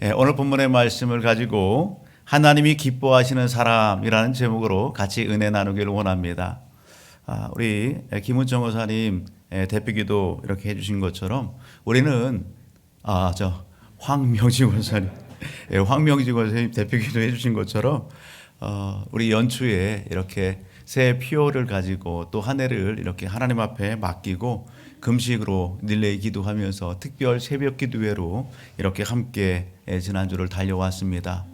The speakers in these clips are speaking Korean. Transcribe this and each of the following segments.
오늘 본문의 말씀을 가지고 하나님이 기뻐하시는 사람이라는 제목으로 같이 은혜 나누기를 원합니다. 우리 김은정 원사님 대표기도 이렇게 해주신 것처럼 우리는 황명지 원사님, 황명지 원사님 대표기도 해주신 것처럼 우리 연초에 이렇게 새 피오를 가지고 또 한 해를 이렇게 하나님 앞에 맡기고 금식으로 릴레이 기도하면서 특별 새벽 기도회로 이렇게 함께 지난주를 달려왔습니다.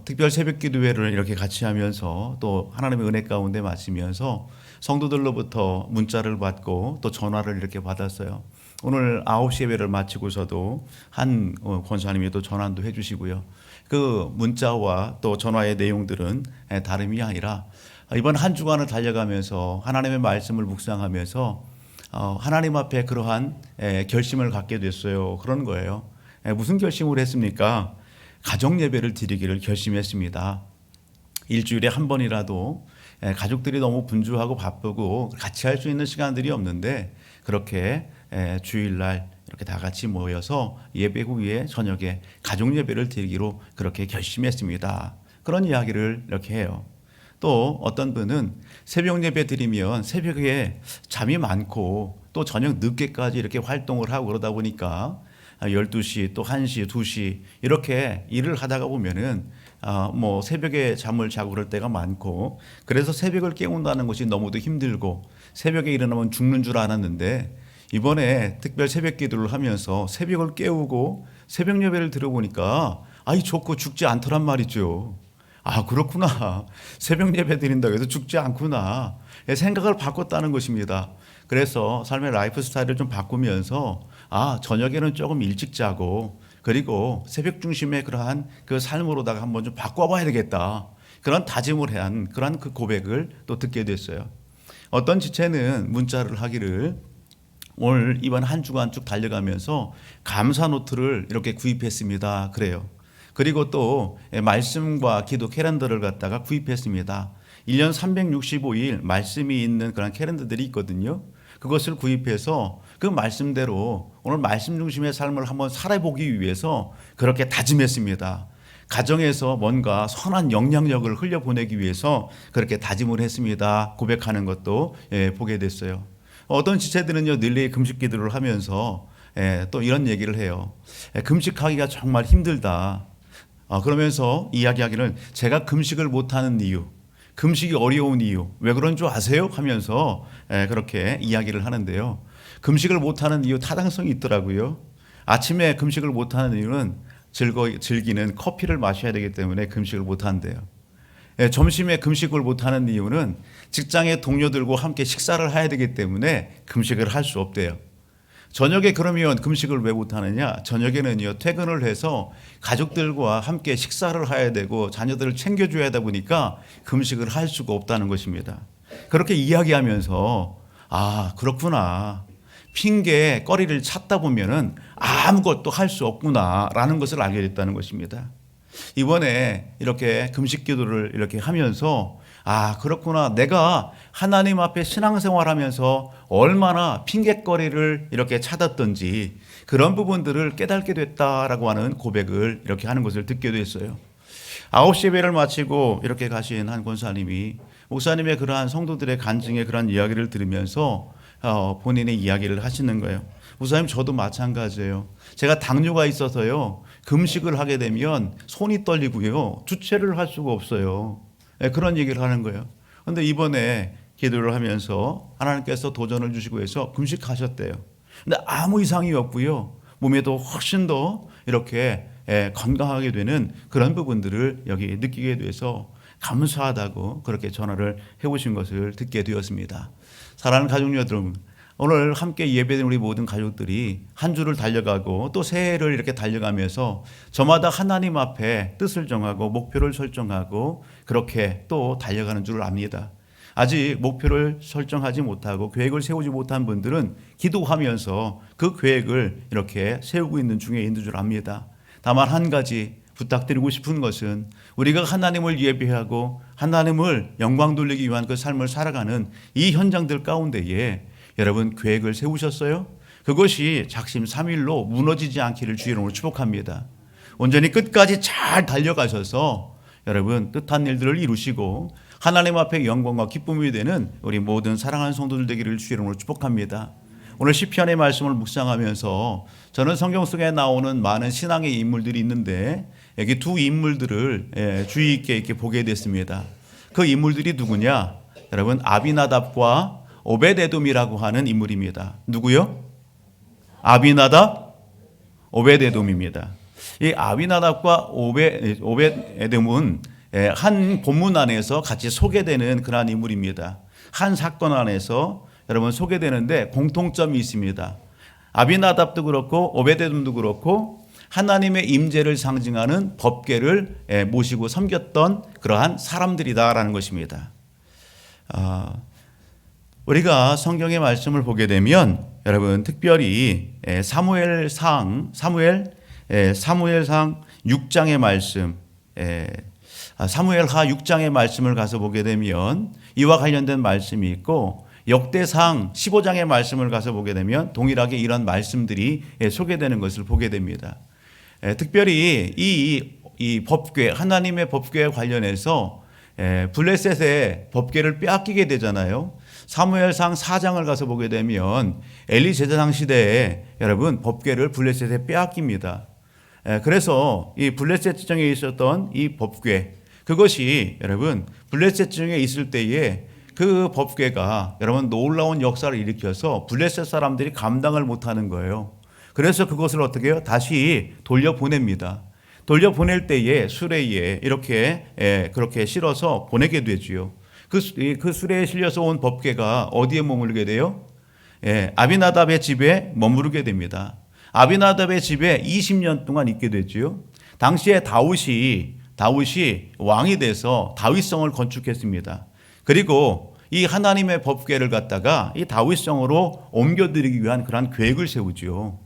특별 새벽 기도회를 이렇게 같이 하면서 또 하나님의 은혜 가운데 마시면서 성도들로부터 문자를 받고 또 전화를 이렇게 받았어요. 오늘 9시 예배를 마치고서도 한 권사님이 또 전환도 해주시고요. 그 문자와 또 전화의 내용들은 다름이 아니라 이번 한 주간을 달려가면서 하나님의 말씀을 묵상하면서 하나님 앞에 그러한 결심을 갖게 됐어요. 그런 거예요. 무슨 결심을 했습니까? 가정 예배를 드리기를 결심했습니다. 일주일에 한 번이라도 가족들이 너무 분주하고 바쁘고 같이 할 수 있는 시간들이 없는데 그렇게 주일날 이렇게 다 같이 모여서 예배 후에 저녁에 가족 예배를 드리기로 그렇게 결심했습니다. 그런 이야기를 이렇게 해요. 또 어떤 분은 새벽 예배 드리면 새벽에 잠이 많고 또 저녁 늦게까지 이렇게 활동을 하고 그러다 보니까 12시 또 1시, 2시 이렇게 일을 하다가 보면은 새벽에 잠을 자고 그럴 때가 많고 그래서 새벽을 깨운다는 것이 너무도 힘들고 새벽에 일어나면 죽는 줄 알았는데 이번에 특별 새벽 기도를 하면서 새벽을 깨우고 새벽 예배를 들어보니까 좋고 죽지 않더란 말이죠. 그렇구나. 새벽 예배 드린다고 해서 죽지 않구나. 생각을 바꿨다는 것입니다. 그래서 삶의 라이프 스타일을 좀 바꾸면서 저녁에는 조금 일찍 자고 그리고 새벽 중심의 그러한 그 삶으로다가 한번 좀 바꿔봐야 되겠다. 그런 다짐을 한 그런 그 고백을 또 듣게 됐어요. 어떤 지체는 문자를 하기를 오늘 이번 한 주간 쭉 달려가면서 감사 노트를 이렇게 구입했습니다. 그래요. 그리고 또 말씀과 기도 캘린더를 갖다가 구입했습니다. 1년 365일 말씀이 있는 그런 캘린더들이 있거든요. 그것을 구입해서 그 말씀대로 오늘 말씀 중심의 삶을 한번 살아보기 위해서 그렇게 다짐했습니다. 가정에서 뭔가 선한 영향력을 흘려보내기 위해서 그렇게 다짐을 했습니다. 고백하는 것도 보게 됐어요. 어떤 지체들은요 릴레이 금식 기도를 하면서 또 이런 얘기를 해요. 금식하기가 정말 힘들다. 그러면서 이야기하기는 제가 금식을 못하는 이유, 금식이 어려운 이유, 왜 그런 줄 아세요? 하면서 그렇게 이야기를 하는데요. 금식을 못하는 이유 타당성이 있더라고요. 아침에 금식을 못하는 이유는 즐기는 커피를 마셔야 되기 때문에 금식을 못한대요. 점심에 금식을 못하는 이유는 직장의 동료들과 함께 식사를 해야 되기 때문에 금식을 할 수 없대요. 저녁에 그러면 금식을 왜 못하느냐? 저녁에는요 퇴근을 해서 가족들과 함께 식사를 해야 되고 자녀들을 챙겨줘야 하다 보니까 금식을 할 수가 없다는 것입니다. 그렇게 이야기하면서 그렇구나. 핑계 거리를 찾다 보면은 아무것도 할 수 없구나라는 것을 알게 됐다는 것입니다. 이번에 이렇게 금식 기도를 이렇게 하면서 그렇구나. 내가 하나님 앞에 신앙생활하면서 얼마나 핑계거리를 이렇게 찾았던지 그런 부분들을 깨닫게 됐다라고 하는 고백을 이렇게 하는 것을 듣게 됐어요. 9시 예배를 마치고 이렇게 가신 한 권사님이 목사님의 그러한 성도들의 간증의 그러한 이야기를 들으면서 본인의 이야기를 하시는 거예요. 목사님 저도 마찬가지예요. 제가 당뇨가 있어서요 금식을 하게 되면 손이 떨리고요 주체를 할 수가 없어요. 그런 얘기를 하는 거예요. 그런데 이번에 기도를 하면서 하나님께서 도전을 주시고 해서 금식하셨대요. 근데 아무 이상이 없고요. 몸에도 훨씬 더 이렇게 건강하게 되는 그런 부분들을 여기 느끼게 돼서 감사하다고 그렇게 전화를 해오신 것을 듣게 되었습니다. 사랑하는 가족 여러분, 오늘 함께 예배된 우리 모든 가족들이 한 주를 달려가고 또 새해를 이렇게 달려가면서 저마다 하나님 앞에 뜻을 정하고 목표를 설정하고 그렇게 또 달려가는 줄 압니다. 아직 목표를 설정하지 못하고 계획을 세우지 못한 분들은 기도하면서 그 계획을 이렇게 세우고 있는 중에 있는 줄 압니다. 다만 한 가지 부탁드리고 싶은 것은 우리가 하나님을 예배하고 하나님을 영광 돌리기 위한 그 삶을 살아가는 이 현장들 가운데에 여러분 계획을 세우셨어요? 그것이 작심삼일로 무너지지 않기를 주의 이름으로 축복합니다. 온전히 끝까지 잘 달려가셔서 여러분 뜻한 일들을 이루시고 하나님 앞에 영광과 기쁨이 되는 우리 모든 사랑하는 성도들 되기를 주의 이름으로 축복합니다. 오늘 시편의 말씀을 묵상하면서 저는 성경 속에 나오는 많은 신앙의 인물들이 있는데 여기 두 인물들을 주의 있게 이렇게 보게 됐습니다. 그 인물들이 누구냐? 여러분 아비나답과 오벳에돔이라고 하는 인물입니다. 누구요? 아비나답, 오벳에돔입니다. 이 아비나답과 오벳에돔은 한 본문 안에서 같이 소개되는 그러한 인물입니다. 한 사건 안에서 여러분 소개되는데 공통점이 있습니다. 아비나답도 그렇고 오벳에돔도 그렇고 하나님의 임재를 상징하는 법궤를 모시고 섬겼던 그러한 사람들이다라는 것입니다. 우리가 성경의 말씀을 보게 되면 여러분 특별히 사무엘상 6장의 말씀, 사무엘하 6장의 말씀을 가서 보게 되면 이와 관련된 말씀이 있고 역대상 15장의 말씀을 가서 보게 되면 동일하게 이런 말씀들이 소개되는 것을 보게 됩니다. 특별히 이 법궤, 하나님의 법궤에 관련해서 블레셋의 법궤를 빼앗기게 되잖아요. 사무엘상 4장을 가서 보게 되면 엘리 제사장 시대에 여러분 법궤를 블레셋에 빼앗깁니다. 그래서 이 블레셋 지정에 있었던 이 법궤, 그것이 여러분 블레셋 지정에 있을 때에 그 법궤가 여러분 놀라운 역사를 일으켜서 블레셋 사람들이 감당을 못하는 거예요. 그래서 그것을 어떻게 해요? 다시 돌려보냅니다. 돌려보낼 때에 수레에 이렇게 그렇게 실어서 보내게 되지요. 그 수레에 실려서 온 법궤가 어디에 머물게 돼요? 아비나답의 집에 머무르게 됩니다. 아비나답의 집에 20년 동안 있게 되지요. 당시에 다윗이 왕이 돼서 다윗성을 건축했습니다. 그리고 이 하나님의 법궤를 갖다가 이 다윗성으로 옮겨드리기 위한 그러한 계획을 세우지요.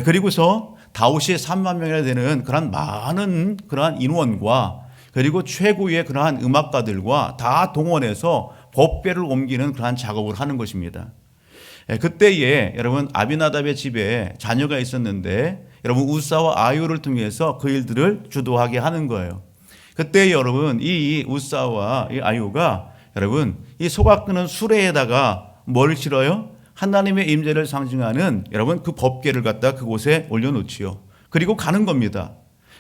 그리고서 다윗이 3만 명이나 되는 그러한 많은 그러한 인원과 그리고 최고의 그러한 음악가들과 다 동원해서 법궤를 옮기는 그러한 작업을 하는 것입니다. 그때에 여러분 아비나답의 집에 자녀가 있었는데 여러분 우사와 아유를 통해서 그 일들을 주도하게 하는 거예요. 그때 여러분 이 우사와 이 아유가 여러분 이 소가 끄는 수레에다가 뭘 실어요? 하나님의 임재를 상징하는 여러분 그 법궤를 갖다 그곳에 올려놓지요. 그리고 가는 겁니다.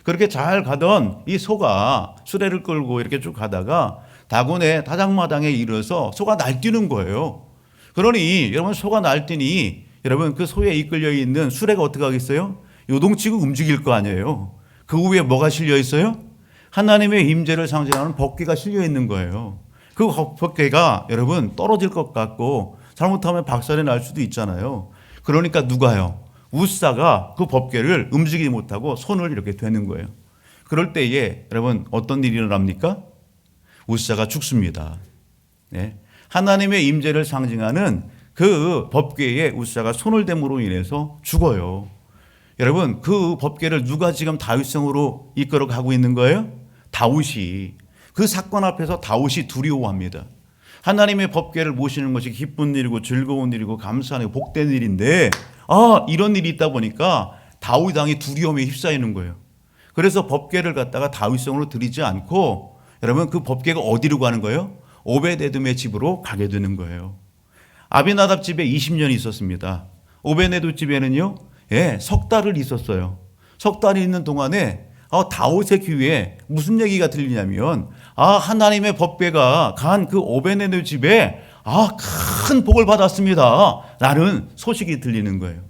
그렇게 잘 가던 이 소가 수레를 끌고 이렇게 쭉 가다가 다곤의 다장마당에 이르러서 소가 날뛰는 거예요. 그러니 여러분 소가 날뛰니 여러분 그 소에 이끌려 있는 수레가 어떻게 하겠어요? 요동치고 움직일 거 아니에요. 그 위에 뭐가 실려 있어요? 하나님의 임재를 상징하는 법궤가 실려 있는 거예요. 그 법궤가 여러분 떨어질 것 같고 잘못하면 박살이 날 수도 있잖아요. 그러니까 누가요? 우사가 그 법궤를 움직이지 못하고 손을 이렇게 대는 거예요. 그럴 때에 여러분 어떤 일이 일어납니까? 우사가 죽습니다. 하나님의 임재를 상징하는 그 법궤에 우사가 손을 댐으로 인해서 죽어요. 여러분 그 법궤를 누가 지금 다윗성으로 이끌어 가고 있는 거예요? 다윗이. 그 사건 앞에서 다윗이 두려워합니다. 하나님의 법궤를 모시는 것이 기쁜 일이고 즐거운 일이고 감사한 일이고 복된 일인데 이런 일이 있다 보니까 다윗 왕이 두려움에 휩싸이는 거예요. 그래서 법궤를 갖다가 다윗성으로 드리지 않고 여러분 그 법궤가 어디로 가는 거예요? 오벳에돔의 집으로 가게 되는 거예요. 아비나답 집에 20년이 있었습니다. 오벳에돔 집에는요, 석 달을 있었어요. 석 달이 있는 동안에 다윗의 귀에 무슨 얘기가 들리냐면 하나님의 법궤가 간 그 오벳에돔 집에 큰 복을 받았습니다. 라는 소식이 들리는 거예요.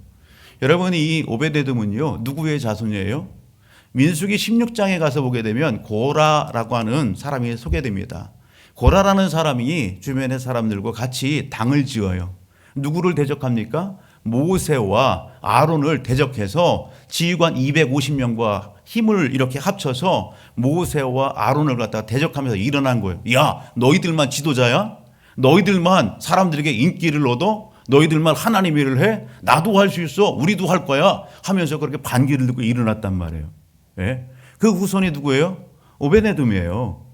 여러분 이 오벳에돔은요 누구의 자손이에요? 민수기 16장에 가서 보게 되면 고라라고 하는 사람이 소개됩니다. 고라라는 사람이 주변의 사람들과 같이 당을 지어요. 누구를 대적합니까? 모세와 아론을 대적해서 지휘관 250명과 힘을 이렇게 합쳐서 모세와 아론을 갖다가 대적하면서 일어난 거예요. 야, 너희들만 지도자야? 너희들만 사람들에게 인기를 얻어? 너희들만 하나님 일을 해? 나도 할 수 있어. 우리도 할 거야. 하면서 그렇게 반기를 들고 일어났단 말이에요. 그 후손이 누구예요? 오벳에돔이에요.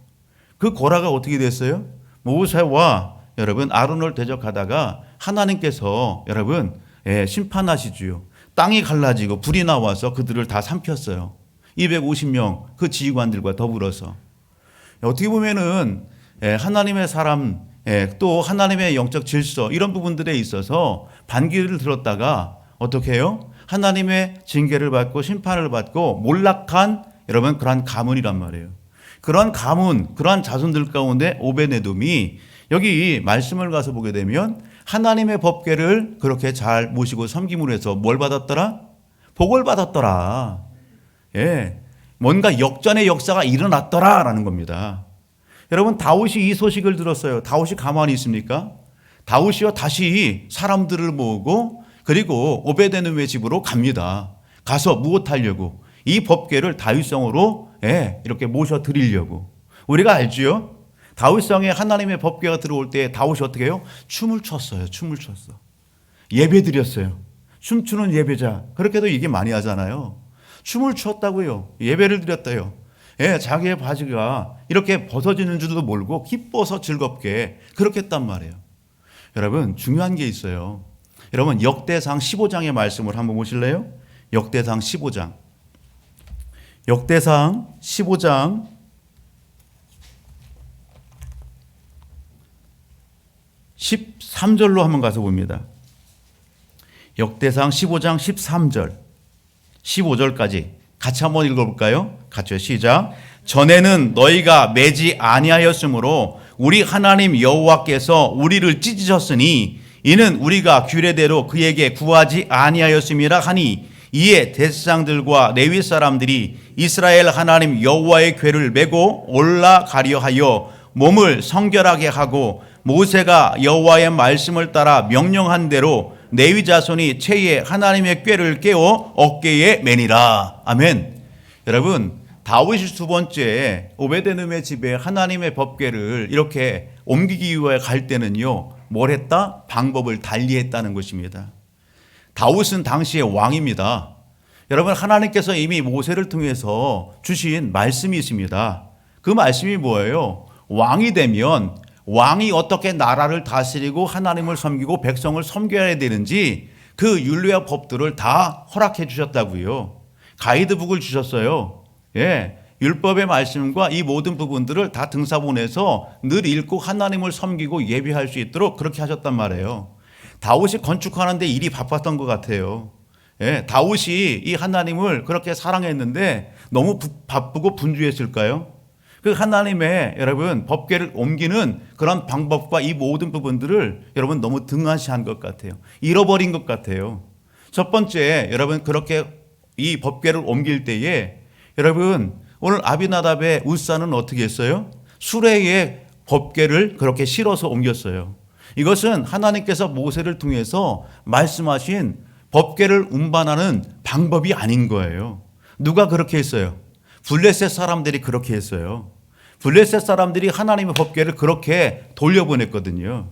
그 고라가 어떻게 됐어요? 모세와 여러분 아론을 대적하다가 하나님께서 여러분 심판하시지요. 땅이 갈라지고 불이 나와서 그들을 다 삼켰어요. 250명 그 지휘관들과 더불어서. 어떻게 보면은 하나님의 사람, 또 하나님의 영적 질서 이런 부분들에 있어서 반기를 들었다가 어떻게 해요? 하나님의 징계를 받고 심판을 받고 몰락한 여러분 그러한 가문이란 말이에요. 그러한 가문, 그러한 자손들 가운데 오베데돔이 여기 말씀을 가서 보게 되면 하나님의 법궤를 그렇게 잘 모시고 섬김으로 해서 뭘 받았더라? 복을 받았더라. 뭔가 역전의 역사가 일어났더라라는 겁니다. 여러분 다윗이 이 소식을 들었어요. 다윗이 가만히 있습니까? 다윗이요 다시 사람들을 모으고 그리고 오베데돔의 집으로 갑니다. 가서 무엇하려고? 이 법궤를 다윗성으로 이렇게 모셔 드리려고. 우리가 알지요? 다윗성에 하나님의 법궤가 들어올 때 다윗이 어떻게 해요? 춤을 췄어요. 춤을 췄어. 예배 드렸어요. 춤추는 예배자. 그렇게도 얘기 많이 하잖아요. 춤을 췄다고요. 예배를 드렸다요. 자기의 바지가 이렇게 벗어지는 줄도 모르고 기뻐서 즐겁게 그렇게 했단 말이에요. 여러분 중요한 게 있어요. 여러분 역대상 15장의 말씀을 한번 보실래요? 역대상 15장. 역대상 15장 13절로 한번 가서 봅니다. 역대상 15장 13절 15절까지 같이 한번 읽어볼까요? 같이요. 시작. 전에는 너희가 매지 아니하였으므로 우리 하나님 여호와께서 우리를 찢으셨으니 이는 우리가 규례대로 그에게 구하지 아니하였음이라 하니 이에 대제사장들과 레위 사람들이 이스라엘 하나님 여호와의 궤를 메고 올라가려 하여 몸을 성결하게 하고 모세가 여호와의 말씀을 따라 명령한 대로 레위 자손이 채에 하나님의 궤를 깨워 어깨에 매니라. 아멘. 여러분 다윗이 두 번째 오베데돔의 집에 하나님의 법궤를 이렇게 옮기기 위해 갈 때는요 뭘 했다? 방법을 달리했다는 것입니다. 다윗은 당시의 왕입니다. 여러분 하나님께서 이미 모세를 통해서 주신 말씀이 있습니다. 그 말씀이 뭐예요? 왕이 되면 왕이 어떻게 나라를 다스리고 하나님을 섬기고 백성을 섬겨야 되는지 그 율례와 법들을 다 허락해 주셨다고요. 가이드북을 주셨어요. 율법의 말씀과 이 모든 부분들을 다 등사본에서 늘 읽고 하나님을 섬기고 예배할 수 있도록 그렇게 하셨단 말이에요. 다윗이 건축하는데 일이 바빴던 것 같아요. 다윗이 이 하나님을 그렇게 사랑했는데 너무 바쁘고 분주했을까요? 그 하나님의 여러분 법궤를 옮기는 그런 방법과 이 모든 부분들을 여러분 너무 등한시한 것 같아요. 잃어버린 것 같아요. 첫 번째 여러분 그렇게 이 법궤를 옮길 때에 여러분 오늘 아비나답의 우사는 어떻게 했어요? 수레에 법궤를 그렇게 실어서 옮겼어요. 이것은 하나님께서 모세를 통해서 말씀하신 법궤를 운반하는 방법이 아닌 거예요. 누가 그렇게 했어요? 블레셋 사람들이 그렇게 했어요. 블레셋 사람들이 하나님의 법궤를 그렇게 돌려보냈거든요.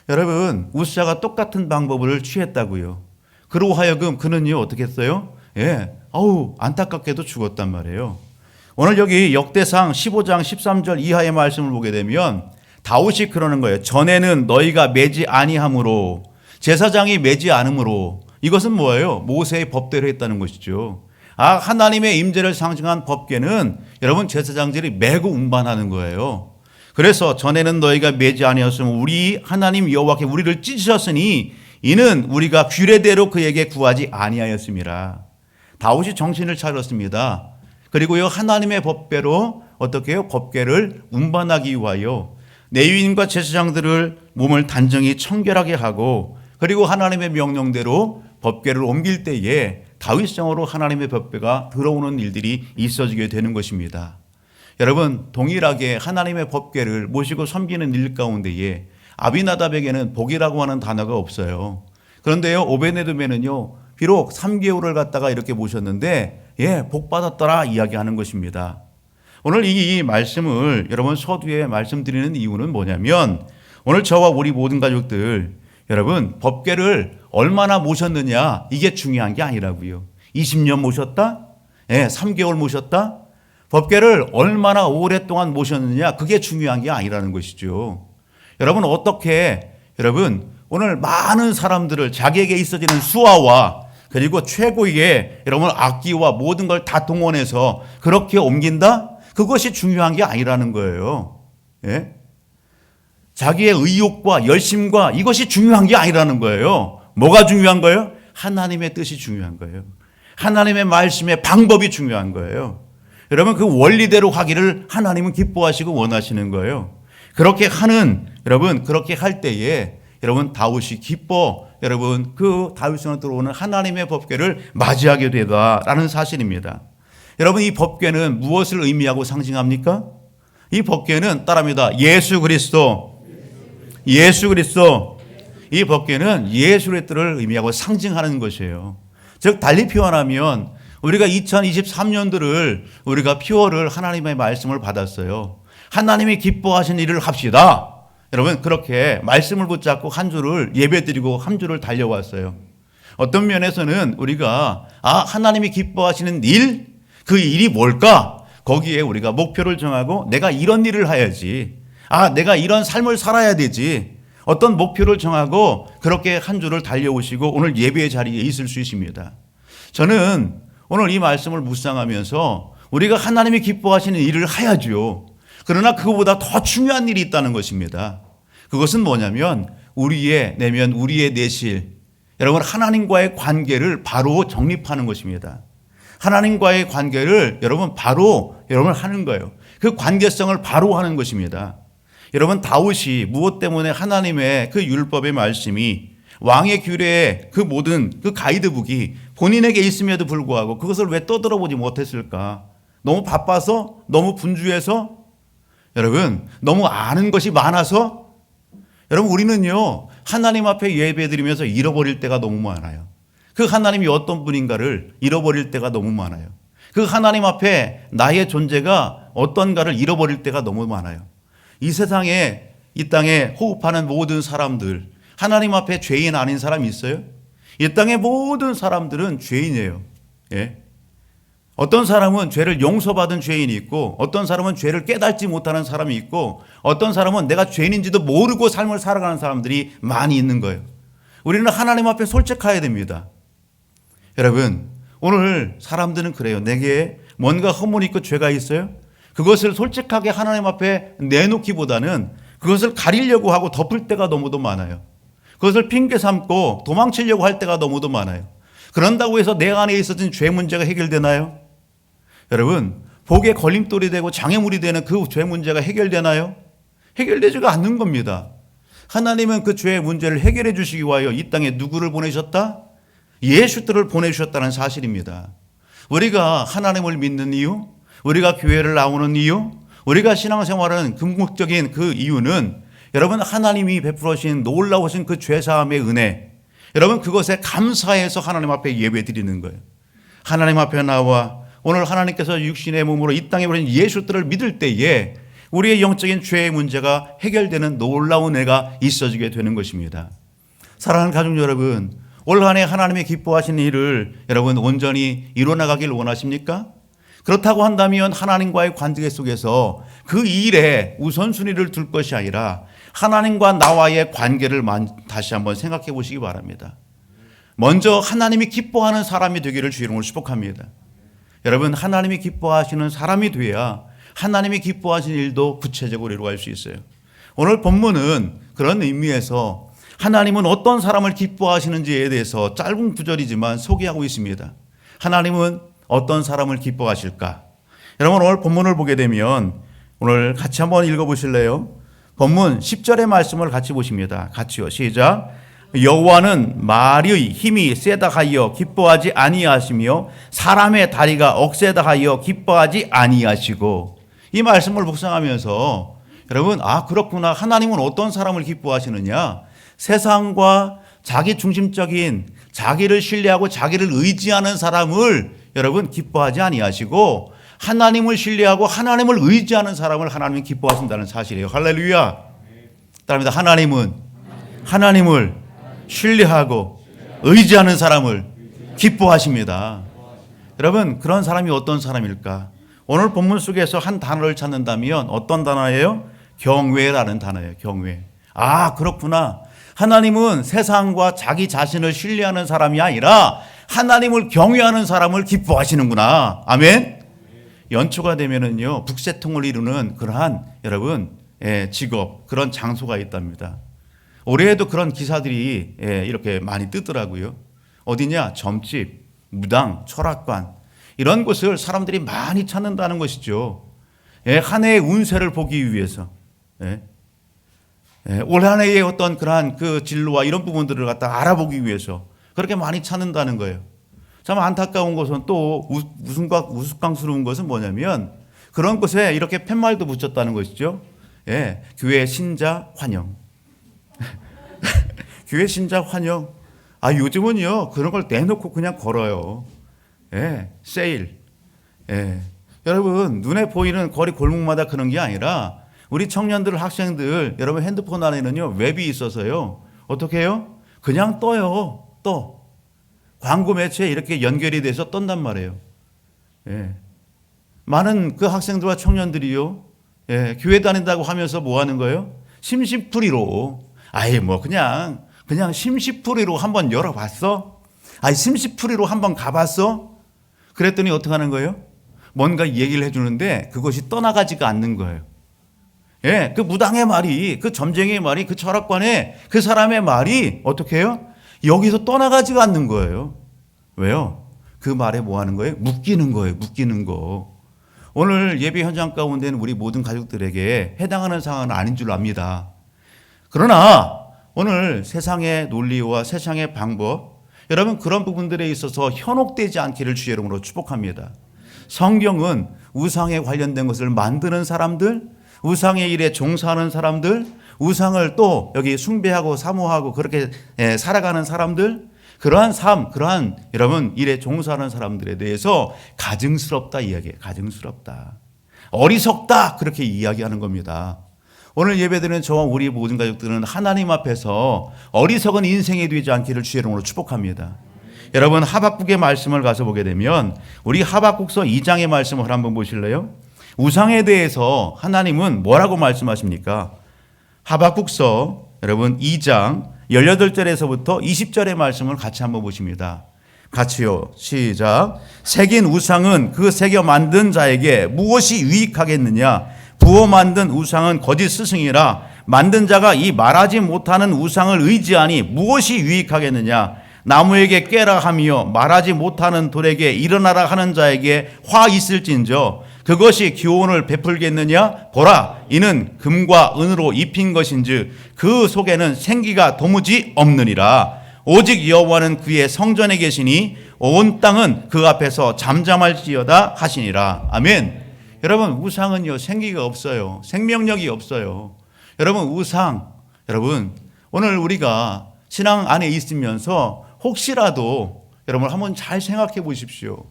여러분 우사가 똑같은 방법을 취했다고요. 그로 하여금 그는요 어떻게 했어요? 안타깝게도 죽었단 말이에요. 오늘 여기 역대상 15장 13절 이하의 말씀을 보게 되면 다윗이 그러는 거예요. 전에는 너희가 매지 아니함으로 제사장이 매지 않음으로 이것은 뭐예요? 모세의 법대로 했다는 것이죠. 하나님의 임재를 상징한 법궤는 여러분 제사장들이 메고 운반하는 거예요. 그래서 전에는 너희가 매지 아니었으면 우리 하나님 여호와께 우리를 찢으셨으니 이는 우리가 규례대로 그에게 구하지 아니하였음이라. 다윗이 정신을 차렸습니다. 그리고요 하나님의 법궤로 어떻게 해요? 법궤를 운반하기 위하여 레위인과 제사장들을 몸을 단정히 청결하게 하고 그리고 하나님의 명령대로 법궤를 옮길 때에 다윗성으로 하나님의 법궤가 들어오는 일들이 있어지게 되는 것입니다. 여러분 동일하게 하나님의 법궤를 모시고 섬기는 일 가운데에 아비나답에게는 복이라고 하는 단어가 없어요. 그런데요 오베데돔에는요 비록 3개월을 갖다가 이렇게 모셨는데 복 받았더라 이야기하는 것입니다. 오늘 이 말씀을 여러분 서두에 말씀드리는 이유는 뭐냐면 오늘 저와 우리 모든 가족들 여러분 법궤를 얼마나 모셨느냐 이게 중요한 게 아니라고요. 20년 모셨다? 3개월 모셨다? 법궤를 얼마나 오랫동안 모셨느냐 그게 중요한 게 아니라는 것이죠. 여러분 어떻게 여러분 오늘 많은 사람들을 자기에게 있어지는 수화와 그리고 최고의 여러분 악기와 모든 걸 다 동원해서 그렇게 옮긴다? 그것이 중요한 게 아니라는 거예요. 예? 자기의 의욕과 열심과 이것이 중요한 게 아니라는 거예요. 뭐가 중요한 거예요? 하나님의 뜻이 중요한 거예요. 하나님의 말씀의 방법이 중요한 거예요. 여러분 그 원리대로 하기를 하나님은 기뻐하시고 원하시는 거예요. 그렇게 하는 여러분 그렇게 할 때에 여러분 다윗이 기뻐 여러분 그 다윗성에 들어오는 하나님의 법궤를 맞이하게 되다라는 사실입니다. 여러분 이 법궤는 무엇을 의미하고 상징합니까? 이 법궤는 따라합니다. 예수 그리스도. 이 법궤는 예수 그리스도를 의미하고 상징하는 것이에요. 즉 달리 표현하면 우리가 2023년도를 우리가 표어를 하나님의 말씀을 받았어요. 하나님이 기뻐하신 일을 합시다. 여러분 그렇게 말씀을 붙잡고 한 주를 예배드리고 한 주를 달려왔어요. 어떤 면에서는 우리가 하나님이 기뻐하시는 일, 그 일이 뭘까? 거기에 우리가 목표를 정하고 내가 이런 일을 해야지. 내가 이런 삶을 살아야 되지. 어떤 목표를 정하고 그렇게 한 주를 달려오시고 오늘 예배의 자리에 있을 수 있습니다. 저는 오늘 이 말씀을 묵상하면서 우리가 하나님이 기뻐하시는 일을 해야죠. 그러나 그거보다 더 중요한 일이 있다는 것입니다. 그것은 뭐냐면 우리의 내면, 우리의 내실, 여러분 하나님과의 관계를 바로 정립하는 것입니다. 하나님과의 관계를 여러분 바로 하는 거예요. 그 관계성을 바로 하는 것입니다. 여러분 다윗이 무엇 때문에 하나님의 그 율법의 말씀이 왕의 규례의 그 모든 그 가이드북이 본인에게 있음에도 불구하고 그것을 왜 떠들어보지 못했을까? 너무 바빠서? 너무 분주해서? 여러분 너무 아는 것이 많아서? 여러분 우리는요 하나님 앞에 예배드리면서 잃어버릴 때가 너무 많아요. 그 하나님이 어떤 분인가를 잃어버릴 때가 너무 많아요. 그 하나님 앞에 나의 존재가 어떤가를 잃어버릴 때가 너무 많아요. 이 세상에 이 땅에 호흡하는 모든 사람들 하나님 앞에 죄인 아닌 사람이 있어요? 이 땅의 모든 사람들은 죄인이에요. 예? 어떤 사람은 죄를 용서받은 죄인이 있고 어떤 사람은 죄를 깨닫지 못하는 사람이 있고 어떤 사람은 내가 죄인인지도 모르고 삶을 살아가는 사람들이 많이 있는 거예요. 우리는 하나님 앞에 솔직해야 됩니다. 여러분 오늘 사람들은 그래요. 내게 뭔가 허물이 있고 죄가 있어요. 그것을 솔직하게 하나님 앞에 내놓기보다는 그것을 가리려고 하고 덮을 때가 너무도 많아요. 그것을 핑계 삼고 도망치려고 할 때가 너무도 많아요. 그런다고 해서 내 안에 있어진 죄 문제가 해결되나요? 여러분 복에 걸림돌이 되고 장애물이 되는 그 죄 문제가 해결되나요? 해결되지가 않는 겁니다. 하나님은 그 죄의 문제를 해결해 주시기 위하여 이 땅에 누구를 보내셨다? 예수들을 보내주셨다는 사실입니다. 우리가 하나님을 믿는 이유, 우리가 교회를 나오는 이유, 우리가 신앙생활은 궁극적인 그 이유는 여러분 하나님이 베풀으신 놀라우신 그 죄사함의 은혜, 여러분 그것에 감사해서 하나님 앞에 예배드리는 거예요. 하나님 앞에 나와 오늘 하나님께서 육신의 몸으로 이 땅에 보내신 예수들을 믿을 때에 우리의 영적인 죄의 문제가 해결되는 놀라운 은혜가 있어지게 되는 것입니다. 사랑하는 가족 여러분, 올 한 해 하나님의 기뻐하시는 일을 여러분 온전히 이뤄나가길 원하십니까? 그렇다고 한다면 하나님과의 관계 속에서 그 일에 우선순위를 둘 것이 아니라 하나님과 나와의 관계를 다시 한번 생각해 보시기 바랍니다. 먼저 하나님이 기뻐하는 사람이 되기를 주 이름으로 축복합니다. 여러분 하나님이 기뻐하시는 사람이 돼야 하나님이 기뻐하시는 일도 구체적으로 이루어갈 수 있어요. 오늘 본문은 그런 의미에서 하나님은 어떤 사람을 기뻐하시는지에 대해서 짧은 구절이지만 소개하고 있습니다. 하나님은 어떤 사람을 기뻐하실까? 여러분 오늘 본문을 보게 되면 오늘 같이 한번 읽어보실래요? 본문 10절의 말씀을 같이 보십니다. 같이요. 시작. 여호와는 말의 힘이 세다 하여 기뻐하지 아니하시며 사람의 다리가 억세다 하여 기뻐하지 아니하시고. 이 말씀을 묵상하면서 여러분 그렇구나. 하나님은 어떤 사람을 기뻐하시느냐? 세상과 자기 중심적인 자기를 신뢰하고 자기를 의지하는 사람을 여러분 기뻐하지 아니하시고 하나님을 신뢰하고 하나님을 의지하는 사람을 하나님이 기뻐하신다는 사실이에요. 할렐루야. 따릅니다. 하나님을 신뢰하고 의지하는 사람을 기뻐하십니다. 여러분 그런 사람이 어떤 사람일까? 오늘 본문 속에서 한 단어를 찾는다면 어떤 단어예요? 경외라는 단어예요. 경외. 그렇구나. 하나님은 세상과 자기 자신을 신뢰하는 사람이 아니라 하나님을 경외하는 사람을 기뻐하시는구나. 아멘. 연초가 되면은요, 북새통을 이루는 그러한 여러분 직업, 그런 장소가 있답니다. 올해에도 그런 기사들이 이렇게 많이 뜨더라고요. 어디냐? 점집, 무당, 철학관, 이런 곳을 사람들이 많이 찾는다는 것이죠. 한 해의 운세를 보기 위해서, 올 한 해의 어떤 그러한 그 진로와 이런 부분들을 갖다 알아보기 위해서 그렇게 많이 찾는다는 거예요. 참 안타까운 것은 또 우스꽝스러운 것은 뭐냐면 그런 곳에 이렇게 팻말도 붙였다는 것이죠. 교회 신자 환영. 교회 신자 환영. 요즘은요, 그런 걸 내놓고 그냥 걸어요. 세일. 여러분, 눈에 보이는 거리 골목마다 그런 게 아니라 우리 청년들, 학생들, 여러분 핸드폰 안에는요, 웹이 있어서요. 어떻게 해요? 그냥 떠요. 광고 매체에 이렇게 연결이 돼서 떤단 말이에요. 많은 그 학생들과 청년들이요, 교회 다닌다고 하면서 뭐 하는 거예요? 심심풀이로. 그냥 심심풀이로 한번 열어봤어? 심심풀이로 한번 가봤어? 그랬더니 어떻게 하는 거예요? 뭔가 얘기를 해주는데 그것이 떠나가지가 않는 거예요. 그 무당의 말이, 그 점쟁이의 말이, 그 철학관의 그 사람의 말이 어떻게 해요? 여기서 떠나가지가 않는 거예요. 왜요? 그 말에 뭐 하는 거예요? 묶이는 거예요. 묶이는 거. 오늘 예배 현장 가운데는 우리 모든 가족들에게 해당하는 상황은 아닌 줄 압니다. 그러나 오늘 세상의 논리와 세상의 방법, 여러분 그런 부분들에 있어서 현혹되지 않기를 주의 이름으로 축복합니다. 성경은 우상에 관련된 것을 만드는 사람들, 우상의 일에 종사하는 사람들, 우상을 또 여기 숭배하고 사모하고 그렇게 살아가는 사람들, 그러한 삶, 그러한 여러분 일에 종사하는 사람들에 대해서 가증스럽다 이야기해요. 가증스럽다. 어리석다 그렇게 이야기하는 겁니다. 오늘 예배드리는 저와 우리 모든 가족들은 하나님 앞에서 어리석은 인생이 되지 않기를 주의 이름으로 축복합니다. 여러분 하박국의 말씀을 가서 보게 되면 우리 하박국서 2장의 말씀을 한번 보실래요? 우상에 대해서 하나님은 뭐라고 말씀하십니까? 하박국서 여러분 2장 18절에서부터 20절의 말씀을 같이 한번 보십니다. 같이요. 시작. 새긴 우상은 그 새겨 만든 자에게 무엇이 유익하겠느냐? 부어 만든 우상은 거짓 스승이라 만든 자가 이 말하지 못하는 우상을 의지하니 무엇이 유익하겠느냐? 나무에게 깨라 하며 말하지 못하는 돌에게 일어나라 하는 자에게 화 있을진저 그것이 교훈을 베풀겠느냐? 보라, 이는 금과 은으로 입힌 것인즉 그 속에는 생기가 도무지 없느니라. 오직 여호와는 그의 성전에 계시니 온 땅은 그 앞에서 잠잠할지어다 하시니라. 아멘. 여러분 우상은요 생기가 없어요. 생명력이 없어요. 여러분 우상, 여러분 오늘 우리가 신앙 안에 있으면서 혹시라도 여러분 한번 잘 생각해 보십시오.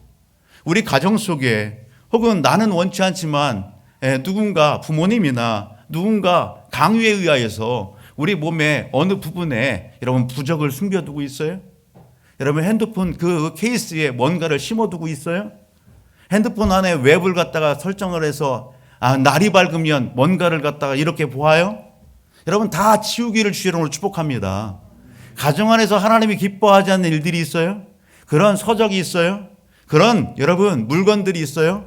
우리 가정 속에 혹은 나는 원치 않지만 누군가 부모님이나 누군가 강요에 의하여서 우리 몸의 어느 부분에 여러분 부적을 숨겨두고 있어요? 여러분 핸드폰 그 케이스에 뭔가를 심어두고 있어요? 핸드폰 안에 웹을 갖다가 설정을 해서 날이 밝으면 뭔가를 갖다가 이렇게 보아요? 여러분 다 치우기를 주의 이름으로 축복합니다. 가정 안에서 하나님이 기뻐하지 않는 일들이 있어요? 그런 서적이 있어요? 그런 여러분 물건들이 있어요?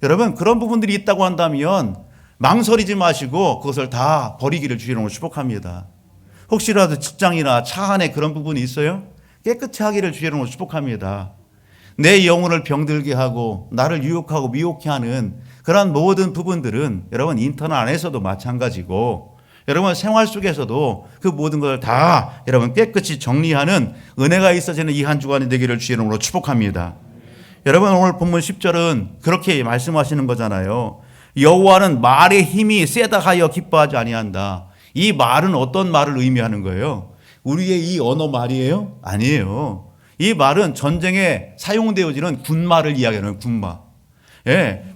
여러분 그런 부분들이 있다고 한다면 망설이지 마시고 그것을 다 버리기를 주의 이름으로 축복합니다. 혹시라도 직장이나 차 안에 그런 부분이 있어요? 깨끗이 하기를 주의 이름으로 축복합니다. 내 영혼을 병들게 하고 나를 유혹하고 미혹해 하는 그런 모든 부분들은 여러분 인터넷 안에서도 마찬가지고 여러분 생활 속에서도 그 모든 것을 다 여러분 깨끗이 정리하는 은혜가 있어지는 이 한 주간이 되기를 주의 이름으로 축복합니다. 여러분 오늘 본문 10절은 그렇게 말씀하시는 거잖아요. 여호와는 말의 힘이 세다 하여 기뻐하지 아니한다. 이 말은 어떤 말을 의미하는 거예요? 우리의 이 언어 말이에요? 아니에요. 이 말은 전쟁에 사용되어지는 군마를 이야기하는 군마.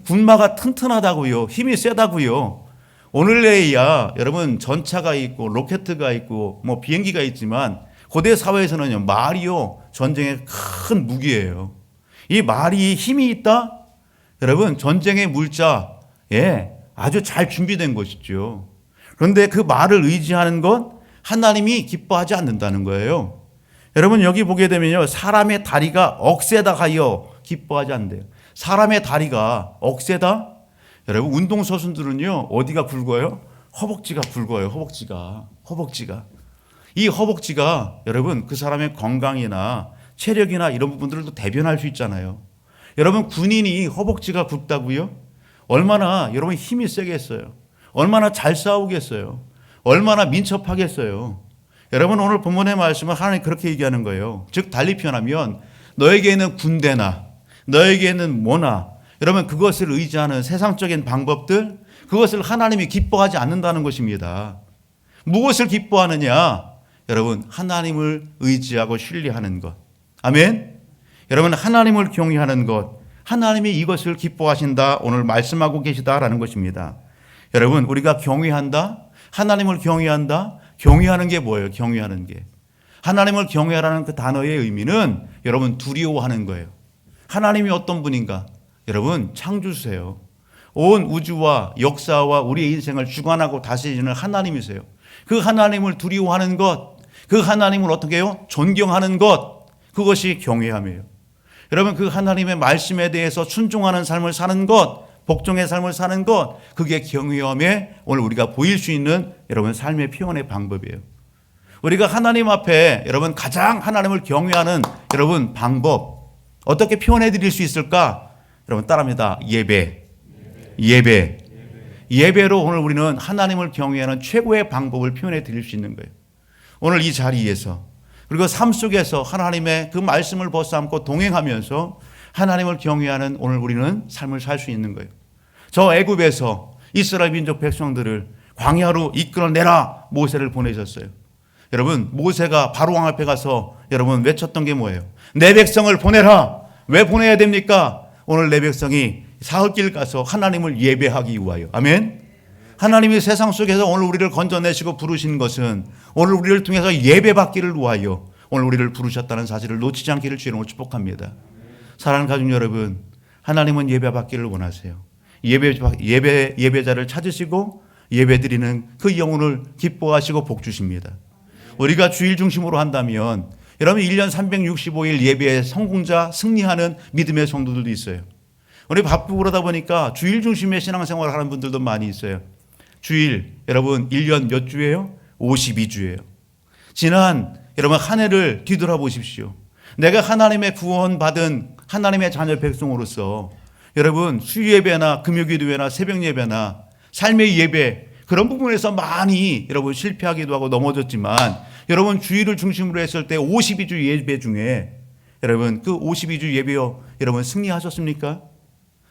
군마가 튼튼하다고요. 힘이 세다고요. 오늘에야 여러분 전차가 있고 로켓가 있고 뭐 비행기가 있지만 고대 사회에서는요 말이요 전쟁의 큰 무기예요. 이 말이 힘이 있다? 여러분 전쟁의 물자 아주 잘 준비된 것이죠. 그런데 그 말을 의지하는 건 하나님이 기뻐하지 않는다는 거예요. 여러분 여기 보게 되면요, 사람의 다리가 억세다 하여 기뻐하지 않는데요. 사람의 다리가 억세다? 여러분 운동선수들은요 어디가 굵어요? 허벅지가 굵어요. 허벅지가. 이 허벅지가 여러분 그 사람의 건강이나 체력이나 이런 부분들도 대변할 수 있잖아요. 여러분 군인이 허벅지가 굵다고요? 얼마나 여러분 힘이 세겠어요? 얼마나 잘 싸우겠어요? 얼마나 민첩하겠어요? 여러분 오늘 본문의 말씀은 하나님 그렇게 얘기하는 거예요. 즉 달리 표현하면 너에게는 군대나 너에게는 뭐나 여러분 그것을 의지하는 세상적인 방법들, 그것을 하나님이 기뻐하지 않는다는 것입니다. 무엇을 기뻐하느냐? 여러분 하나님을 의지하고 신뢰하는 것. 아멘. 여러분 하나님을 경외하는 것, 하나님이 이것을 기뻐하신다 오늘 말씀하고 계시다라는 것입니다. 여러분 우리가 경외한다, 하나님을 경외한다. 경외하는 게 뭐예요? 경외하는 게 하나님을 경외하라는 그 단어의 의미는 여러분 두려워하는 거예요. 하나님이 어떤 분인가? 여러분 창조주세요. 온 우주와 역사와 우리의 인생을 주관하고 다스리는 하나님이세요. 그 하나님을 두려워하는 것, 그 하나님을 어떻게 해요? 존경하는 것, 그것이 경외함이에요. 여러분 그 하나님의 말씀에 대해서 순종하는 삶을 사는 것, 복종의 삶을 사는 것, 그게 경외함에 오늘 우리가 보일 수 있는 여러분 삶의 표현의 방법이에요. 우리가 하나님 앞에 여러분 가장 하나님을 경외하는 여러분 방법 어떻게 표현해 드릴 수 있을까? 여러분 따라합니다. 예배로 오늘 우리는 하나님을 경외하는 최고의 방법을 표현해 드릴 수 있는 거예요. 오늘 이 자리에서 그리고 삶 속에서 하나님의 그 말씀을 벗삼고 동행하면서 하나님을 경외하는 오늘 우리는 삶을 살 수 있는 거예요. 저 애굽에서 이스라엘 민족 백성들을 광야로 이끌어내라 모세를 보내셨어요. 여러분 모세가 바로왕 앞에 가서 여러분 외쳤던 게 뭐예요? 내 백성을 보내라. 왜 보내야 됩니까? 오늘 내 백성이 사흘길 가서 하나님을 예배하기 위하여. 아멘. 하나님이 세상 속에서 오늘 우리를 건져내시고 부르신 것은 오늘 우리를 통해서 예배받기를 위하여 오늘 우리를 부르셨다는 사실을 놓치지 않기를 주님으로 축복합니다. 사랑하는 가족 여러분, 하나님은 예배받기를 원하세요. 예배자를 찾으시고 예배드리는 그 영혼을 기뻐하시고 복 주십니다. 우리가 주일 중심으로 한다면 여러분 1년 365일 예배의 성공자, 승리하는 믿음의 성도들도 있어요. 우리 바쁘고 그러다 보니까 주일 중심의 신앙생활을 하는 분들도 많이 있어요. 주일 여러분 1년 몇 주예요? 52주예요. 지난 여러분 한 해를 뒤돌아보십시오. 내가 하나님의 구원받은 하나님의 자녀 백성으로서 여러분 수요예배나 금요기도회나 새벽예배나 삶의 예배 그런 부분에서 많이 여러분 실패하기도 하고 넘어졌지만 여러분 주일을 중심으로 했을 때 52주 예배 중에 여러분 그 52주 예배요 여러분 승리하셨습니까?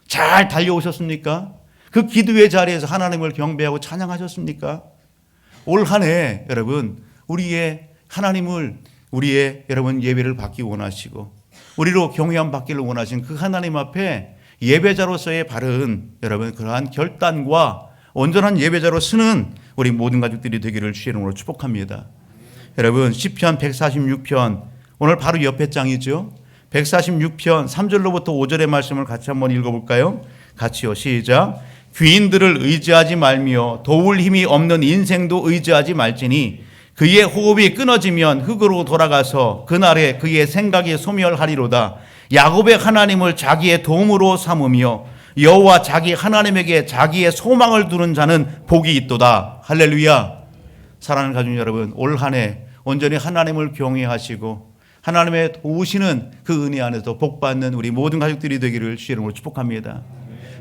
잘 달려오셨습니까? 그 기도의 자리에서 하나님을 경배하고 찬양하셨습니까? 올 한 해 여러분 우리의 하나님을 우리의 여러분 예배를 받기 원하시고 우리로 경외함 받기를 원하신 그 하나님 앞에 예배자로서의 바른 여러분 그러한 결단과 온전한 예배자로 서는 우리 모든 가족들이 되기를 주의 이름으로 축복합니다. 여러분 시편 146편 오늘 바로 옆에 장이죠. 146편 3절로부터 5절의 말씀을 같이 한번 읽어볼까요? 같이요. 시작. 귀인들을 의지하지 말며 도울 힘이 없는 인생도 의지하지 말지니 그의 호흡이 끊어지면 흙으로 돌아가서 그날에 그의 생각이 소멸하리로다. 야곱의 하나님을 자기의 도움으로 삼으며 여호와 자기 하나님에게 자기의 소망을 두는 자는 복이 있도다. 할렐루야. 사랑하는 가족 여러분, 올 한 해 온전히 하나님을 경외하시고 하나님의 오시는 그 은혜 안에서 복받는 우리 모든 가족들이 되기를 주의 이름으로 축복합니다.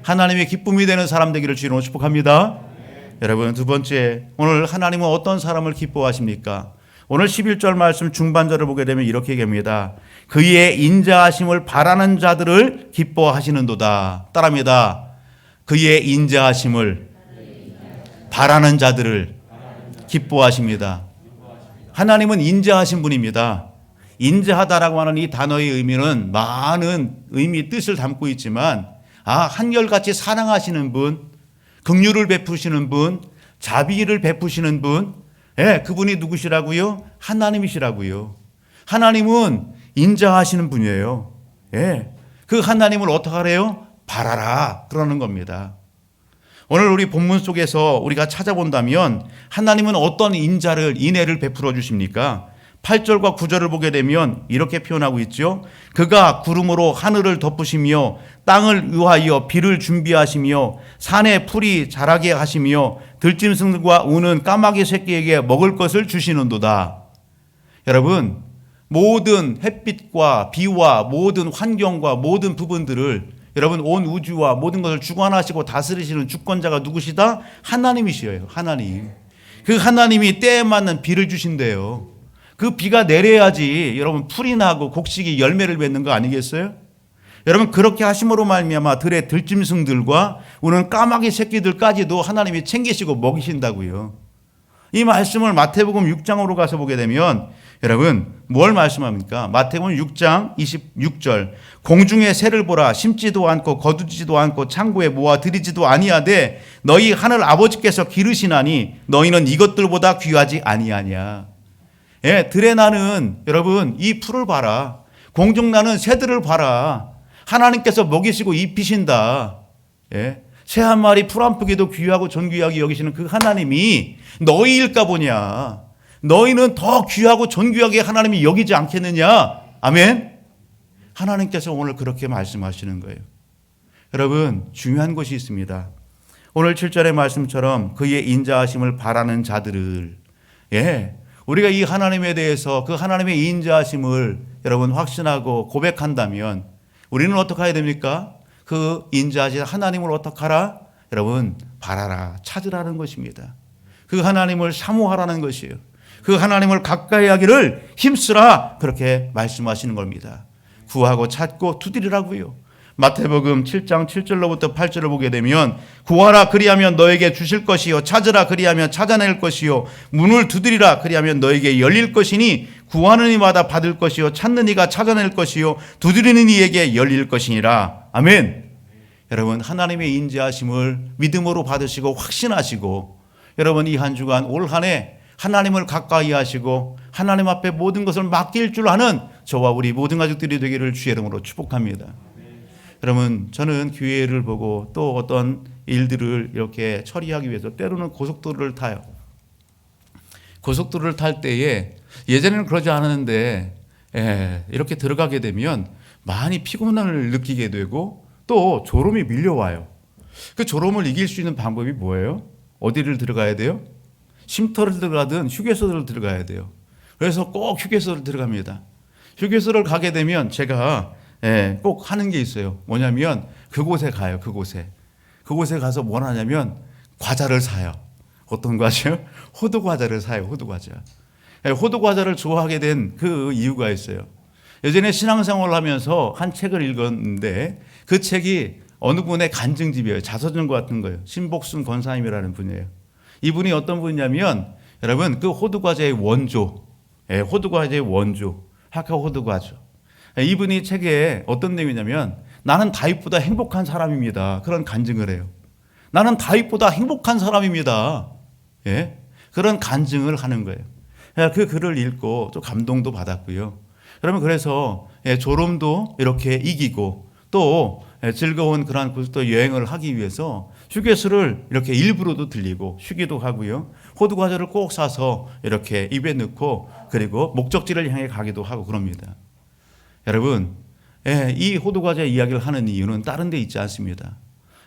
하나님의 기쁨이 되는 사람 되기를 주의 이름으로 축복합니다. 여러분 두 번째, 오늘 하나님은 어떤 사람을 기뻐하십니까? 오늘 11절 말씀 중반절을 보게 되면 이렇게 얘기합니다. 그의 인자하심을 바라는 자들을 기뻐하시는도다. 따라합니다. 그의 인자하심을 바라는 자들을 기뻐하십니다. 하나님은 인자하신 분입니다. 인자하다라고 하는 이 단어의 의미는 많은 의미, 뜻을 담고 있지만 한결같이 사랑하시는 분, 긍휼을 베푸시는 분, 자비를 베푸시는 분, 그분이 누구시라고요? 하나님이시라고요. 하나님은 인자하시는 분이에요. 그 하나님을 어떻게 하래요? 바라라 그러는 겁니다. 오늘 우리 본문 속에서 우리가 찾아본다면 하나님은 어떤 인내를 베풀어 주십니까? 8절과 9절을 보게 되면 이렇게 표현하고 있죠. 그가 구름으로 하늘을 덮으시며 땅을 위하여 비를 준비하시며 산에 풀이 자라게 하시며 들짐승과 우는 까마귀 새끼에게 먹을 것을 주시는도다. 여러분, 모든 햇빛과 비와 모든 환경과 모든 부분들을 여러분 온 우주와 모든 것을 주관하시고 다스리시는 주권자가 누구시다? 하나님이시여요. 하나님. 그 하나님이 때에 맞는 비를 주신대요. 그 비가 내려야지 여러분 풀이 나고 곡식이 열매를 맺는 거 아니겠어요? 여러분 그렇게 하심으로 말미암아 들의 들짐승들과 우는 까마귀 새끼들까지도 하나님이 챙기시고 먹이신다고요. 이 말씀을 마태복음 6장으로 가서 보게 되면 여러분 뭘 말씀합니까? 마태복음 6장 26절 공중의 새를 보라 심지도 않고 거두지도 않고 창고에 모아 들이지도 아니하되 너희 하늘 아버지께서 기르시나니 너희는 이것들보다 귀하지 아니하냐. 예, 들에 나는 여러분 이 풀을 봐라. 공중 나는 새들을 봐라. 하나님께서 먹이시고 입히신다. 예, 새 한 마리 풀 한 푸기도 귀하고 존귀하게 여기시는 그 하나님이 너희일까 보냐. 너희는 더 귀하고 존귀하게 하나님이 여기지 않겠느냐. 아멘. 하나님께서 오늘 그렇게 말씀하시는 거예요. 여러분 중요한 것이 있습니다. 오늘 7절의 말씀처럼 그의 인자하심을 바라는 자들을 우리가 이 하나님에 대해서 그 하나님의 인자하심을 여러분 확신하고 고백한다면 우리는 어떻게 해야 됩니까? 그 인자하신 하나님을 어떻게 하라? 여러분 바라라, 찾으라는 것입니다. 그 하나님을 사모하라는 것이에요. 그 하나님을 가까이 하기를 힘쓰라, 그렇게 말씀하시는 겁니다. 구하고 찾고 두드리라고요. 마태복음 7장 7절로부터 8절을 보게 되면 구하라 그리하면 너에게 주실 것이요 찾으라 그리하면 찾아낼 것이요 문을 두드리라 그리하면 너에게 열릴 것이니 구하는 이마다 받을 것이요 찾는 이가 찾아낼 것이요 두드리는 이에게 열릴 것이니라. 아멘. 여러분 하나님의 인자하심을 믿음으로 받으시고 확신하시고 여러분 이 한 주간 올 한 해 하나님을 가까이 하시고 하나님 앞에 모든 것을 맡길 줄 아는 저와 우리 모든 가족들이 되기를 주의 이름으로 축복합니다. 여러분 저는 교회를 보고 또 어떤 일들을 이렇게 처리하기 위해서 때로는 고속도로를 타요. 고속도로를 탈 때에 예전에는 그러지 않았는데 이렇게 들어가게 되면 많이 피곤함을 느끼게 되고 또 졸음이 밀려와요. 그 졸음을 이길 수 있는 방법이 뭐예요? 어디를 들어가야 돼요? 쉼터를 들어가든 휴게소를 들어가야 돼요. 그래서 꼭 휴게소를 들어갑니다. 휴게소를 가게 되면 제가 꼭 하는 게 있어요. 뭐냐면 그곳에 가요. 그곳에 가서 뭘 하냐면 과자를 사요. 어떤 과자요? 호두 과자를 사요. 호두 과자. 호두 과자를 좋아하게 된 그 이유가 있어요. 예전에 신앙생활을 하면서 한 책을 읽었는데 그 책이 어느 분의 간증집이에요. 자서전 같은 거예요. 신복순 권사님이라는 분이에요. 이분이 어떤 분이냐면 여러분 그 호두 과자의 원조, 하카 호두 과자. 이분이 책에 어떤 내용이냐면 나는 다윗보다 행복한 사람입니다. 그런 간증을 해요. 나는 다윗보다 행복한 사람입니다. 그런 간증을 하는 거예요. 그 글을 읽고 또 감동도 받았고요. 여러분 그래서 졸음도 이렇게 이기고 또 즐거운 그러한 고속도로 여행을 하기 위해서 휴게소를 이렇게 일부러도 들리고 쉬기도 하고요. 호두 과자를 꼭 사서 이렇게 입에 넣고 그리고 목적지를 향해 가기도 하고 그럽니다. 여러분 이 호두 과자 이야기를 하는 이유는 다른 데 있지 않습니다.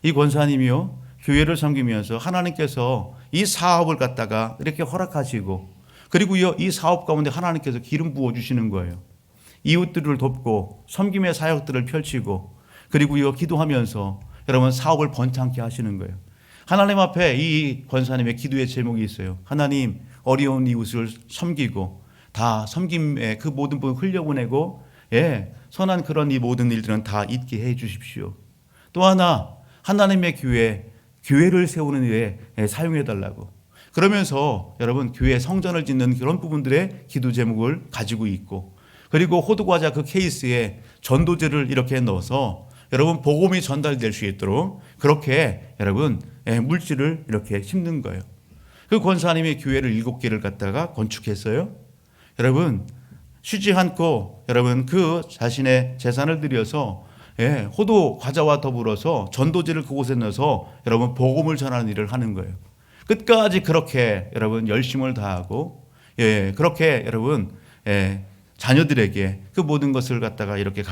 이 권사님이요 교회를 섬기면서 하나님께서 이 사업을 갖다가 이렇게 허락하시고 그리고요 이 사업 가운데 하나님께서 기름 부어주시는 거예요. 이웃들을 돕고 섬김의 사역들을 펼치고 그리고요 기도하면서 여러분 사업을 번창케 하시는 거예요. 하나님 앞에 이 권사님의 기도의 제목이 있어요. 하나님 어려운 이웃을 섬기고 다 섬김의 그 모든 부분 흘려보내고 선한 그런 이 모든 일들은 다 있게 해 주십시오. 또 하나 하나님의 교회를 세우는 일에 사용해 달라고 그러면서 여러분 교회 성전을 짓는 그런 부분들의 기도 제목을 가지고 있고 그리고 호두과자 그 케이스에 전도제를 이렇게 넣어서 여러분 복음이 전달될 수 있도록 그렇게 여러분 물질을 이렇게 심는 거예요. 그 권사님이 교회를 7개를 갖다가 건축했어요. 여러분 쉬지 않고 여러분 그 자신의 재산을 들여서 호두 과자와 더불어서 전도제를 그곳에 넣어서 여러분 복음을 전하는 일을 하는 거예요. 끝까지 그렇게 여러분 열심을 다하고 그렇게 여러분 자녀들에게 그 모든 것을 갖다가 이렇게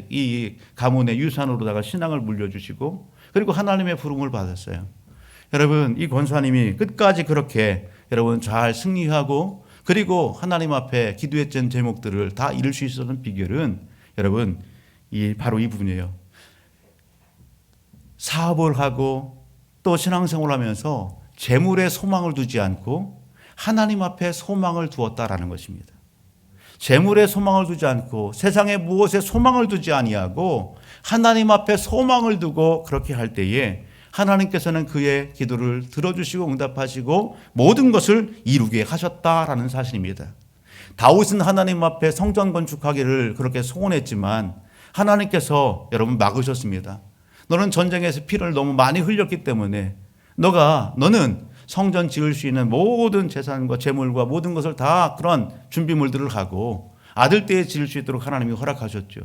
이 가문의 유산으로다가 신앙을 물려주시고 그리고 하나님의 부름을 받았어요. 여러분, 이 권사님이 끝까지 그렇게 여러분 잘 승리하고 그리고 하나님 앞에 기도했던 제목들을 다 이룰 수 있었던 비결은 여러분 바로 이 부분이에요. 사업을 하고 또 신앙생활을 하면서 재물에 소망을 두지 않고 하나님 앞에 소망을 두었다라는 것입니다. 재물에 소망을 두지 않고 세상에 무엇에 소망을 두지 아니하고 하나님 앞에 소망을 두고 그렇게 할 때에 하나님께서는 그의 기도를 들어주시고 응답하시고 모든 것을 이루게 하셨다라는 사실입니다. 다윗은 하나님 앞에 성전 건축하기를 그렇게 소원했지만 하나님께서 여러분 막으셨습니다. 너는 전쟁에서 피를 너무 많이 흘렸기 때문에 너는 성전 지을 수 있는 모든 재산과 재물과 모든 것을 다 그런 준비물들을 하고 아들 때에 지을 수 있도록 하나님이 허락하셨죠.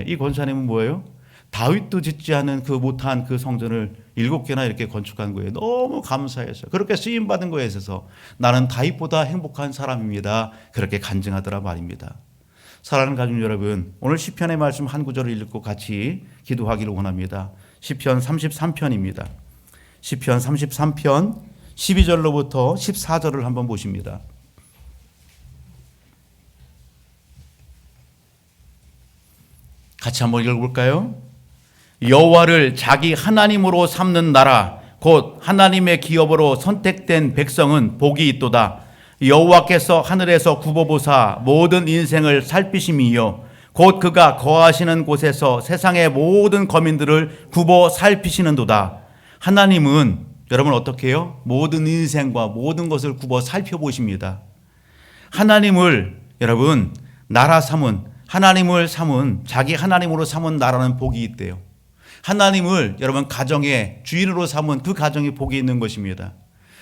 이 권사님은 뭐예요? 다윗도 짓지 않은 못한 그 성전을 7개나 이렇게 건축한 거예요. 너무 감사해서 그렇게 쓰임 받은 거에 있어서 나는 다윗보다 행복한 사람입니다. 그렇게 간증하더라 말입니다. 사랑하는 가족 여러분, 오늘 시편의 말씀 한 구절을 읽고 같이 기도하기를 원합니다. 시편 33편입니다. 시편 33편 12절로부터 14절을 한번 보십니다. 같이 한번 읽어볼까요? 여호와를 자기 하나님으로 삼는 나라 곧 하나님의 기업으로 선택된 백성은 복이 있도다. 여호와께서 하늘에서 굽어보사 모든 인생을 살피심이요 곧 그가 거하시는 곳에서 세상의 모든 거민들을 굽어 살피시는도다. 하나님은 여러분 어떻게 해요? 모든 인생과 모든 것을 굽어 살펴보십니다. 하나님을 여러분 하나님을 삼은 자기 하나님으로 삼은 나라는 복이 있대요. 하나님을 여러분 가정의 주인으로 삼은 그 가정이 복이 있는 것입니다.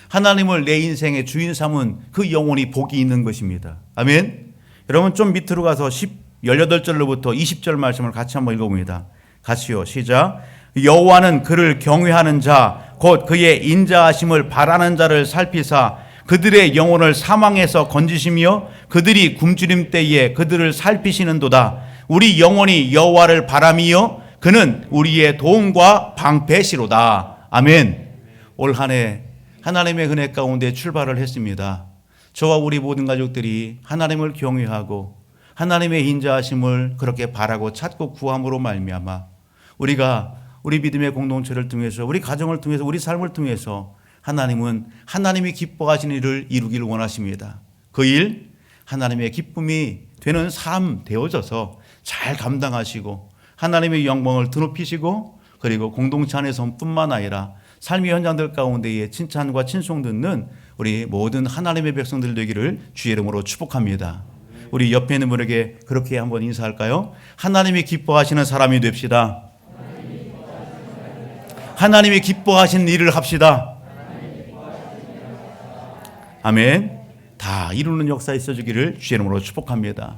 하나님을 내 인생의 주인 삼은 그 영혼이 복이 있는 것입니다. 아멘. 여러분 좀 밑으로 가서 18절로부터 20절 말씀을 같이 한번 읽어봅니다. 같이요. 시작. 여호와는 그를 경외하는 자 곧 그의 인자하심을 바라는 자를 살피사 그들의 영혼을 사망에서 건지시며 그들이 굶주림 때에 그들을 살피시는도다. 우리 영혼이 여호와를 바람이요 그는 우리의 도움과 방패시로다. 아멘. 올 한 해 하나님의 은혜 가운데 출발을 했습니다. 저와 우리 모든 가족들이 하나님을 경외하고 하나님의 인자하심을 그렇게 바라고 찾고 구함으로 말미암아 우리가 우리 믿음의 공동체를 통해서 우리 가정을 통해서 우리 삶을 통해서 하나님은 하나님이 기뻐하시는 일을 이루기를 원하십니다. 그 일 하나님의 기쁨이 되는 삶 되어져서 잘 감당하시고 하나님의 영광을 드높이시고 그리고 공동체 안에서뿐만 아니라 삶의 현장들 가운데에 칭찬과 친송 듣는 우리 모든 하나님의 백성들 되기를 주의 이름으로 축복합니다. 우리 옆에 있는 분에게 그렇게 한번 인사할까요? 하나님이 기뻐하시는 사람이 됩시다. 하나님이 기뻐하시는 일을 합시다. 아멘. 다 이루는 역사 있어주기를 주의 이름으로 축복합니다.